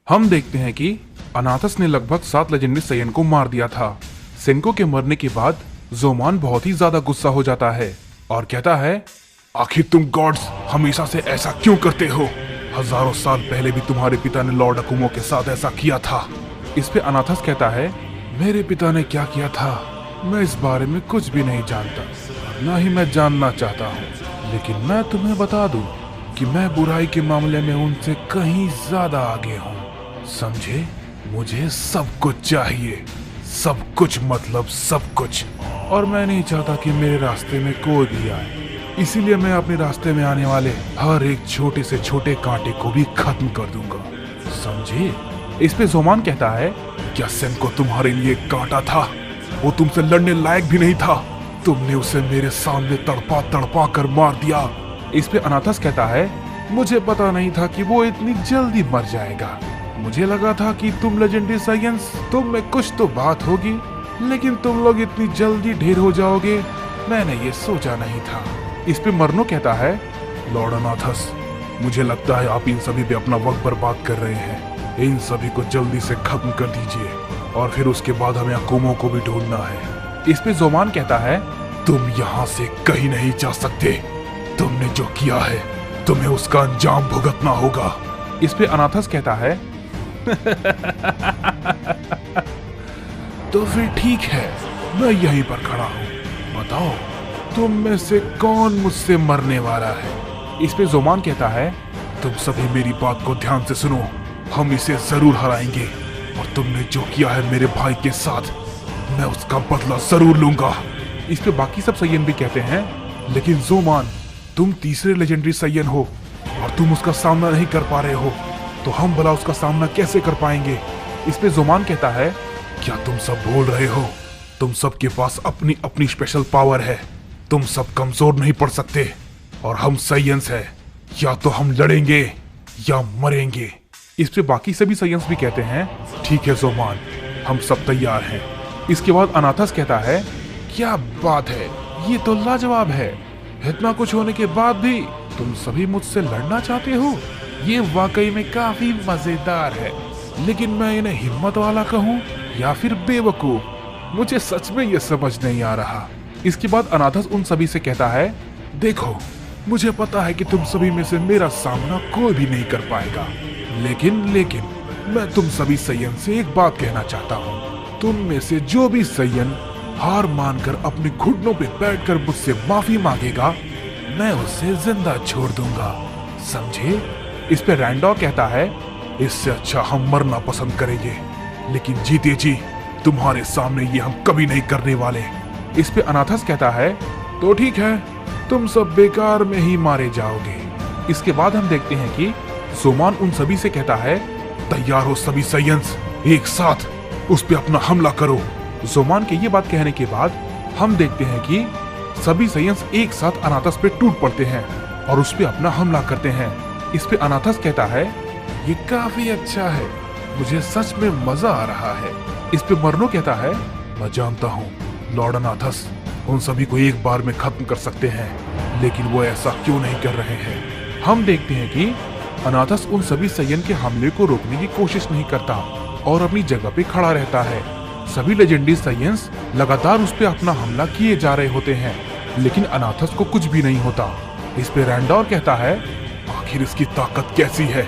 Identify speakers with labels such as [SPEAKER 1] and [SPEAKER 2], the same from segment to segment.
[SPEAKER 1] हम देखते हैं कि अनाथस ने लगभग 7 लेजेंडरी साइयन को मार दिया था। सेनको के मरने के बाद जोमान बहुत ही ज्यादा गुस्सा हो जाता है और कहता है, आखिर तुम गॉड्स हमेशा से ऐसा क्यों करते हो? हजारों साल पहले भी तुम्हारे पिता ने लॉर्ड अकुमो के साथ ऐसा किया था। इस पे अनाथस कहता है, मेरे पिता ने क्या किया था मैं इस बारे में कुछ भी नहीं जानता, ना ही मैं जानना चाहता हूँ, लेकिन मैं तुम्हें बता दूं कि मैं बुराई के मामले में उनसे कहीं ज्यादा आगे हूँ। समझे? मुझे सब कुछ चाहिए, सब कुछ मतलब सब कुछ, और मैं नहीं चाहता कि मेरे रास्ते में कोई भी आए। इसीलिए मैं अपने रास्ते में आने वाले हर एक छोटे से छोटे कांटे को भी खत्म कर दूंगा। समझे? इस पे जोमान कहता है, क्या सेनको तुम्हारे लिए कांटा था? वो तुमसे लड़ने लायक भी नहीं था। तुमने उसे मेरे सामने तड़पा तड़पा कर मार दिया। इस पे अनाथस कहता है, मुझे पता नहीं था कि वो इतनी जल्दी मर जाएगा। मुझे लगा था कि तुम लेजेंडरी साइयंस, तुम में कुछ तो बात होगी, लेकिन तुम लोग इतनी जल्दी ढेर हो जाओगे, मैंने ये सोचा नहीं था। इस पे मरनो कहता है, लॉर्ड अनाथस, मुझे लगता है आप इन सभी पे अपना वक्त बर्बाद कर रहे हैं। इन सभी को जल्दी से खत्म कर दीजिए और फिर उसके बाद हमें अकुमो को भी ढूंढना है। इस पे जोमान कहता है, तुम यहाँ से कहीं नहीं जा सकते। तुमने जो किया है तुम्हें उसका अंजाम भुगतना होगा। इस पे अनाथस कहता है, तो फिर ठीक है, मैं यहीं पर खड़ा हूँ। बताओ तुम में से कौन मुझसे मरने वाला है? इस पे जोमान कहता है, तुम सभी मेरी बात को ध्यान से सुनो, हम इसे जरूर हराएंगे और तुमने जो किया है मेरे भाई के साथ, मैं उसका बदला जरूर लूंगा। इस पे बाकी सब सैयन भी कहते हैं, लेकिन जोमान, तुम तीसरे लेजेंडरी सैयन हो और तुम उसका सामना नहीं कर पा रहे हो, तो हम भला उसका सामना कैसे कर पाएंगे? इस पे जोमान कहता है, क्या तुम सब भूल रहे हो? तुम सब के पास अपनी अपनी स्पेशल पावर है। तुम सब कमजोर नहीं पड़ सकते और हम सैयंस हैं, या तो हम लड़ेंगे या मरेंगे। इस पे बाकी सभी सैयंस भी कहते हैं, ठीक है जोमान, हम सब तैयार हैं। इसके बाद अनाथस कहता है, क्या बात है, ये तो लाजवाब है। इतना कुछ होने के बाद भी तुम सभी मुझसे लड़ना चाहते हो, ये वाकई में काफी मजेदार है। लेकिन मैं इन्हें हिम्मत वाला कहूँ या फिर बेवकूफ, मुझे सच में ये समझ नहीं आ रहा। इसके बाद अनाथस उन सभी से कहता है, देखो मुझे पता है कि तुम सभी में से मेरा सामना कोई भी नहीं कर पाएगा, लेकिन मैं तुम सभी सैयन से एक बात कहना चाहता हूँ। तुम में से जो भी सैयन हार मानकर अपने घुटनों पे बैठकर मुझसे माफी मांगेगा, मैं उसे जिंदा छोड़ दूंगा। समझे? इस पे रैंडॉर कहता है, इससे अच्छा हम मरना पसंद करेंगे, लेकिन जीते जी तुम्हारे सामने ये हम कभी नहीं करने वाले। इस पे अनाथस कहता है, तो ठीक है, तुम सब बेकार में ही मारे जाओगे। इसके बाद हम देखते हैं कि जोमान उन सभी से कहता है, तैयार हो सभी सैयंस, एक साथ उस पे अपना हमला करो। जोमान के ये बात कहने के बाद हम देखते हैं कि सभी सैयंस एक साथ अनाथस पे टूट पड़ते हैं और उस पे अपना हमला करते हैं। इस पे अनाथस कहता है, ये काफी अच्छा है, मुझे सच में मजा आ रहा है। इस पे मरनो कहता है, मैं जानता हूँ लॉर्ड अनाथस उन सभी को एक बार में खत्म कर सकते हैं, लेकिन वो ऐसा क्यों नहीं कर रहे हैं। हम देखते हैं कि अनाथस उन सभी सैयन के हमले को रोकने की कोशिश नहीं करता और अपनी जगह पे खड़ा रहता है। सभी लेजेंडरी सैयंस लगातार उस पे अपना हमला किए जा रहे होते हैं, लेकिन अनाथस को कुछ भी नहीं होता। इस पे रैंडोर कहता है, आखिर इसकी ताकत कैसी है?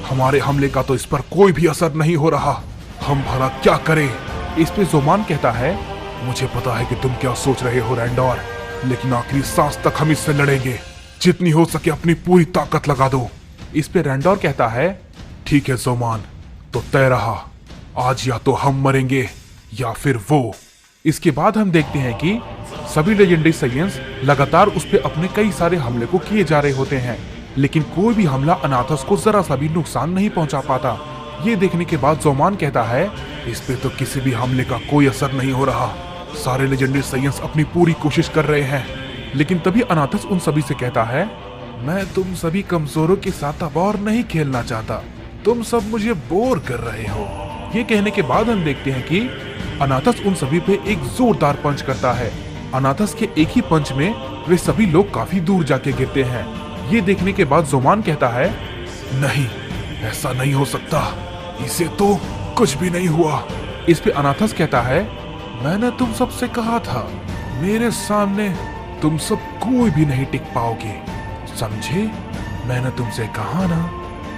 [SPEAKER 1] हमारे हमले का तो इस पर कोई भी असर नहीं हो रहा, हम भला क्या करें? इस पे जोमान कहता है, मुझे पता है कि तुम क्या सोच रहे हो रैंडोर, लेकिन आखिरी सांस तक हम इससे लड़ेंगे, जितनी हो सके अपनी पूरी ताकत लगा दो। इस पे रैंडोर कहता है, ठीक है जोमान, तो तय रहा, आज या तो हम मरेंगे या फिर वो। इसके बाद हम देखते हैं कि सभी लेजेंडरी सैयंस लगातार उस पे अपने कई सारे हमले को किए जा रहे होते हैं, लेकिन कोई भी हमला अनाथस को जरा सा भी नुकसान नहीं पहुंचा पाता। ये देखने के बाद जोमान कहता है, इस पे तो किसी भी हमले का कोई असर नहीं हो रहा, सारे लेजेंडरी सैयंस अपनी पूरी कोशिश कर रहे हैं। लेकिन तभी अनाथस उन सभी से कहता है, मैं तुम सभी कमजोरों के साथ अब और नहीं खेलना चाहता, तुम सब मुझे बोर कर रहे हो। ये कहने के बाद हम देखते हैं कि अनाथस उन सभी पे एक जोरदार पंच करता है। अनाथस के एक ही पंच में वे सभी लोग काफी दूर जाके गिरते हैं। ये देखने के बाद जोमान कहता है, नहीं, ऐसा नहीं हो सकता, इसे तो कुछ भी नहीं हुआ। इस पे अनाथस कहता है, मैंने तुम सबसे कहा था, मेरे सामने तुम सब कोई भी नहीं टिक पाओगे, समझे? मैंने तुमसे कहा ना,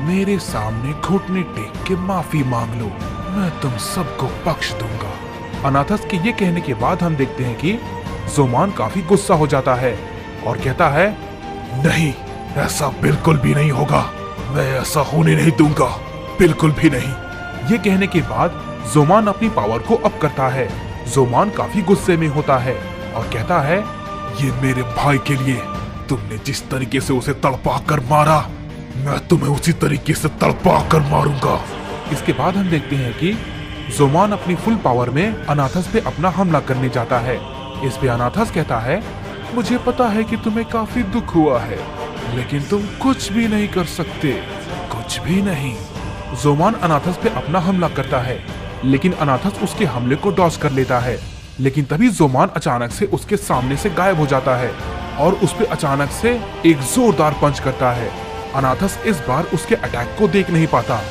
[SPEAKER 1] मेरे सामने घुटने टेक के माफी मांग लो, मैं तुम सबको बख्श दूंगा। अनाथस के ये कहने के बाद हम देखते हैं कि जोमान काफी गुस्सा हो जाता है और कहता है, नहीं, ऐसा बिल्कुल भी नहीं होगा, मैं ऐसा होने नहीं दूंगा, बिल्कुल भी नहीं। ये कहने के बाद जोमान अपनी पावर को अप करता है। जोमान काफी गुस्से में होता है और कहता है, ये मेरे भाई के लिए तुमने जिस तरीके से उसे तड़पा कर मारा, मैं तुम्हें उसी तरीके से तड़पा कर मारूंगा। इसके बाद हम देखते हैं कि जोमान अपनी फुल पावर में अनाथस पे अपना हमला करने जाता है। इस पे अनाथस कहता है, मुझे पता है कि तुम्हें काफी दुख हुआ है, लेकिन तुम कुछ भी नहीं कर सकते, कुछ भी नहीं। जोमान अनाथस पे अपना हमला करता है, लेकिन अनाथस उसके हमले को डॉज कर लेता है। लेकिन तभी जोमान अचानक से उसके सामने से गायब हो जाता है और उस पे अचानक से एक जोरदार पंच करता है। अनाथस इस बार उसके अटैक को देख नहीं पाता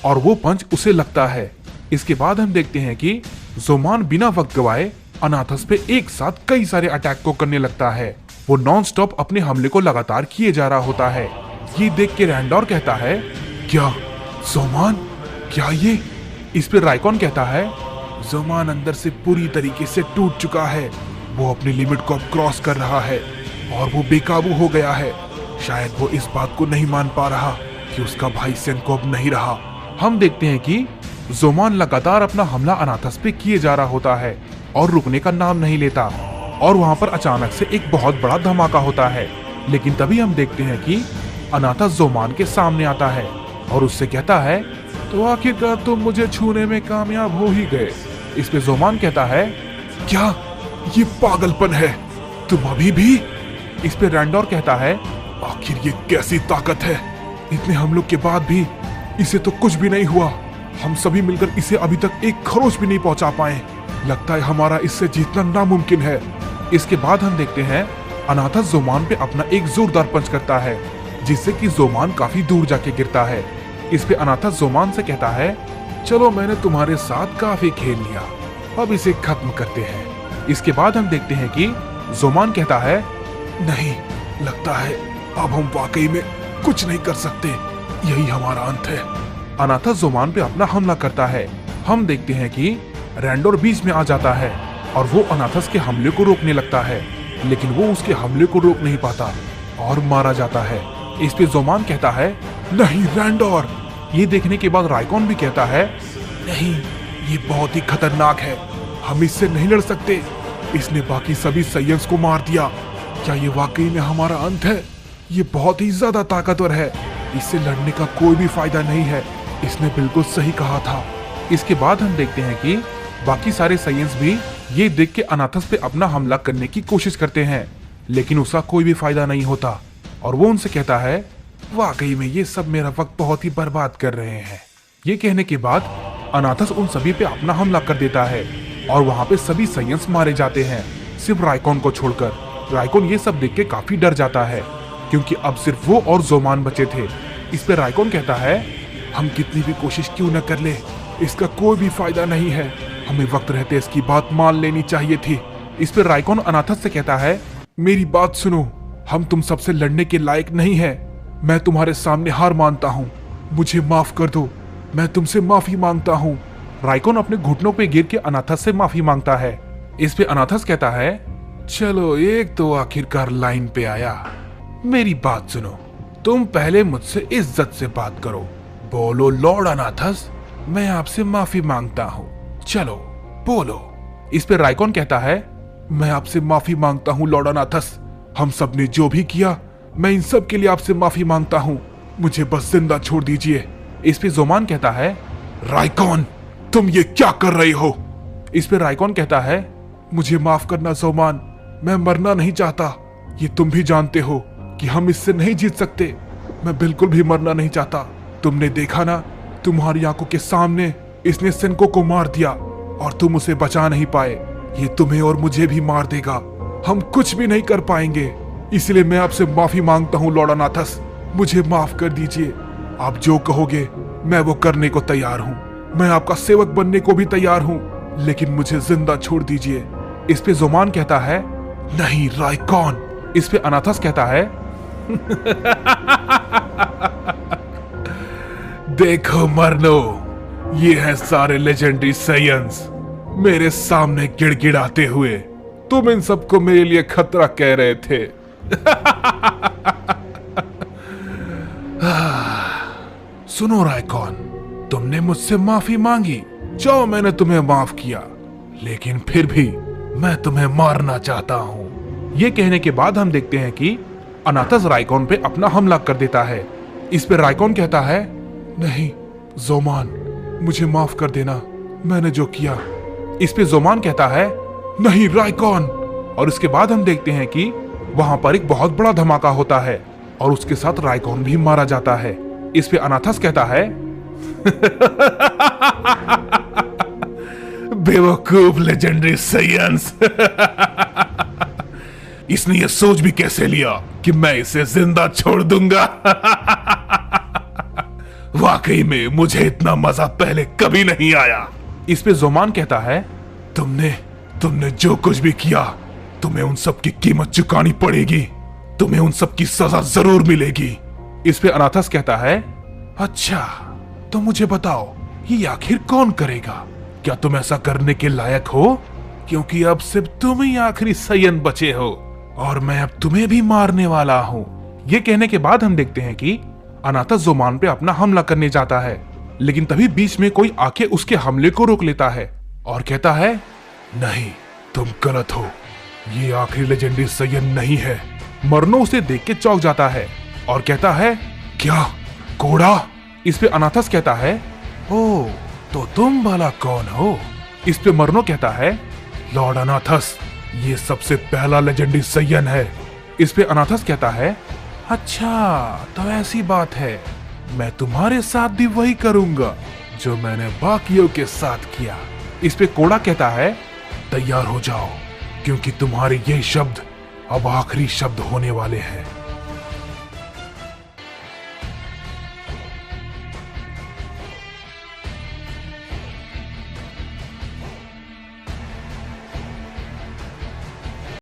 [SPEAKER 1] और वो पंच उसे लगता है। इसके बाद हम देखते हैं कि जोमान बिना वक्त गवाए अनाथस पे एक साथ कई सारे अटैक को करने लगता है। वो नॉन स्टॉप अपने हमले को लगातार किए जा रहा होता है। ये देख के रैंडोर कहता है, क्या जोमान, क्या ये? इस पे राइकॉन कहता है, जोमान अंदर से पूरी तरीके से टूट चुका है, वो अपनी लिमिट को अब क्रॉस कर रहा है और वो बेकाबू हो गया है। शायद वो इस बात को नहीं मान पा रहा कि उसका भाई सेनको अब नहीं रहा। हम देखते हैं कि जोमान लगातार अपना हमला अनाथस पे किए जा रहा होता है और रुकने का नाम नहीं लेता और वहां पर अचानक से एक बहुत बड़ा धमाका होता है। लेकिन तभी हम देखते हैं कि अनाथस जोमान के सामने आता है और उससे कहता है, तो आखिरकार तुम मुझे छूने में कामयाब हो ही गए। इस पे जोमान कहता है, क्या ये पागलपन है, तुम अभी भी? इस पे रैंडोर कहता है, आखिर ये कैसी ताकत है, इतने हमलों के बाद भी इसे तो कुछ भी नहीं हुआ, हम सभी मिलकर इसे अभी तक एक खरोच भी नहीं पहुंचा पाए, लगता है हमारा इससे जीतना नामुमकिन है। इसके बाद हम देखते हैं अनाथस जोमान पे अपना एक जोरदार पंच करता है, जिससे कि जोमान काफी दूर जाके गिरता है। इस पे अनाथस जोमान से कहता है, चलो मैंने तुम्हारे साथ काफी खेल लिया, अब इसे खत्म करते हैं। इसके बाद हम देखते हैं कि जोमान कहता है, नहीं, लगता है अब हम वाकई में कुछ नहीं कर सकते, यही हमारा अंत है। अनाथस जोमान पे अपना हमला करता है। हम देखते हैं कि रैंडोर बीच में आ जाता है और वो अनाथस के हमले को रोकने लगता है, लेकिन वो उसके हमले को रोक नहीं पाता और मारा जाता है। इस पे जोमान कहता है, नहीं रैंडोर। ये देखने के बाद राइकॉन भी कहता है, नहीं, ये बहुत ही खतरनाक है, हम इससे नहीं लड़ सकते, इसने बाकी सभी साइयंस को मार दिया, क्या ये वाकई में हमारा अंत है? ये बहुत ही ज्यादा ताकतवर है, इससे लड़ने का कोई भी फायदा नहीं है, इसने बिल्कुल सही कहा था। इसके बाद हम देखते हैं कि बाकी सारे साइयंस भी ये देख के अनाथस पे अपना हमला करने की कोशिश करते हैं, लेकिन उसका कोई भी फायदा नहीं होता और वो उनसे कहता है, वाकई में ये सब मेरा वक्त बहुत ही बर्बाद कर रहे हैं। ये कहने के बाद अनाथस उन सभी पे अपना हमला कर देता है और वहां पे सभी साइयंस मारे जाते हैं, सिर्फ राइकॉन को छोड़कर। राइकॉन ये सब देख के काफी डर जाता है, क्योंकि अब सिर्फ वो और जोमान बचे थे। इस पे राइकॉन कहता है, हम कितनी भी कोशिश क्यों न कर ले, इसका कोई भी फायदा नहीं है, हमें वक्त रहते इसकी बात मान लेनी चाहिए थी। इस पे राइकॉन अनाथस से कहता है, मेरी बात सुनो, हम तुम सबसे लड़ने के लायक नहीं है, मैं तुम्हारे सामने हार मानता हूँ, मुझे माफ कर दो, मैं तुमसे माफी मांगता हूँ। राइकॉन अपने घुटनों पे गिर के अनाथस से माफी मांगता है। इस पे अनाथस कहता है, चलो एक तो आखिरकार लाइन पे आया, मेरी बात सुनो, तुम पहले मुझसे इज्जत से बात करो, बोलो लॉर्ड अनाथस, मैं आपसे माफी मांगता हूँ, चलो बोलो। इस पे राइकॉन कहता है, मैं आपसे माफी मांगता हूँ लॉर्ड अनाथस, हम सब ने जो भी किया मैं इन सब के लिए आपसे माफी मांगता हूँ, मुझे बस जिंदा छोड़ दीजिए। इस पे जोमान कहता है, राइकॉन तुम ये क्या कर रहे हो? इस पे राइकॉन कहता है, मुझे माफ करना जोमान, मैं मरना नहीं चाहता, ये तुम भी जानते हो कि हम इससे नहीं जीत सकते, मैं बिल्कुल भी मरना नहीं चाहता, तुमने देखा ना, तुम्हारी आंखों के सामने इसने सेनको को मार दिया और तुम उसे बचा नहीं पाए, ये तुम्हें और मुझे भी मार देगा, हम कुछ भी नहीं कर पाएंगे, इसलिए मैं आपसे माफी मांगता हूँ लॉर्ड अनाथस, मुझे माफ कर दीजिए, आप जो कहोगे मैं वो करने को तैयार हूँ। मैं आपका सेवक बनने को भी तैयार हूँ, लेकिन मुझे जिंदा छोड़ दीजिए। इस पे जोमान कहता है, नहीं राइकॉन। इस पे अनाथस कहता है, देखो मरनो, ये है सारे लेजेंडरी साइयंस मेरे सामने गिड़गिड़ाते हुए। तुम इन सबको मेरे लिए खतरा कह रहे थे। सुनो राइकॉन, तुमने मुझसे माफी मांगी, जाओ मैंने तुम्हें माफ किया, लेकिन फिर भी मैं तुम्हें मारना चाहता हूं। ये कहने के बाद हम देखते हैं कि अनाथस राइकॉन पे अपना हमला कर देता है। इस पे राइकॉन कहता है, नहीं जोमान, मुझे माफ कर देना, मैंने जो किया। इस पे जोमान कहता है, नहीं राइकॉन। और इसके बाद हम देखते हैं कि वहां पर एक बहुत बड़ा धमाका होता है और उसके साथ राइकॉन भी मारा जाता है। इस पे अनाथस कहता है, बेवकूफ लेजेंडरी साइयंस। इसने ये सोच भी कैसे लिया कि मैं इसे जिंदा छोड़ दूंगा। वाकई में मुझे इतना मजा पहले कभी नहीं आया। इस पे जोमान कहता है, तुमने जो कुछ भी किया, तुम्हें उन सब की कीमत चुकानी पड़ेगी, तुम्हें उन सब की सजा जरूर मिलेगी। इस पे अनाथस कहता है, अच्छा तो मुझे बताओ ये आखिर कौन करेगा? क्या तुम ऐसा करने के लायक हो? क्योंकि अब सिर्फ तुम ही आखिरी सयन बचे हो और मैं अब तुम्हें भी मारने वाला हूँ। ये कहने के बाद हम देखते हैं कि अनाथस जोमान पे अपना हमला करने जाता है, लेकिन तभी बीच में कोई आके उसके हमले को रोक लेता है और कहता है, नहीं तुम गलत हो, ये आखिरी लेजेंडरी सयन नहीं है। मरनो उसे देख के चौंक जाता है और कहता है, क्या कोड़ा? इस पे अनाथस कहता है, ओ तो तुम भला कौन हो? इस पे मरनो कहता है, लॉर्ड अनाथस, ये सबसे पहला लेजेंडरी सयन है। इस पे अनाथस कहता है, अच्छा तो ऐसी बात है, मैं तुम्हारे साथ भी वही करूंगा जो मैंने बाकियों के साथ किया। इस पे कोड़ा कहता है, तैयार हो जाओ, क्योंकि तुम्हारे ये शब्द अब आखिरी शब्द होने वाले हैं।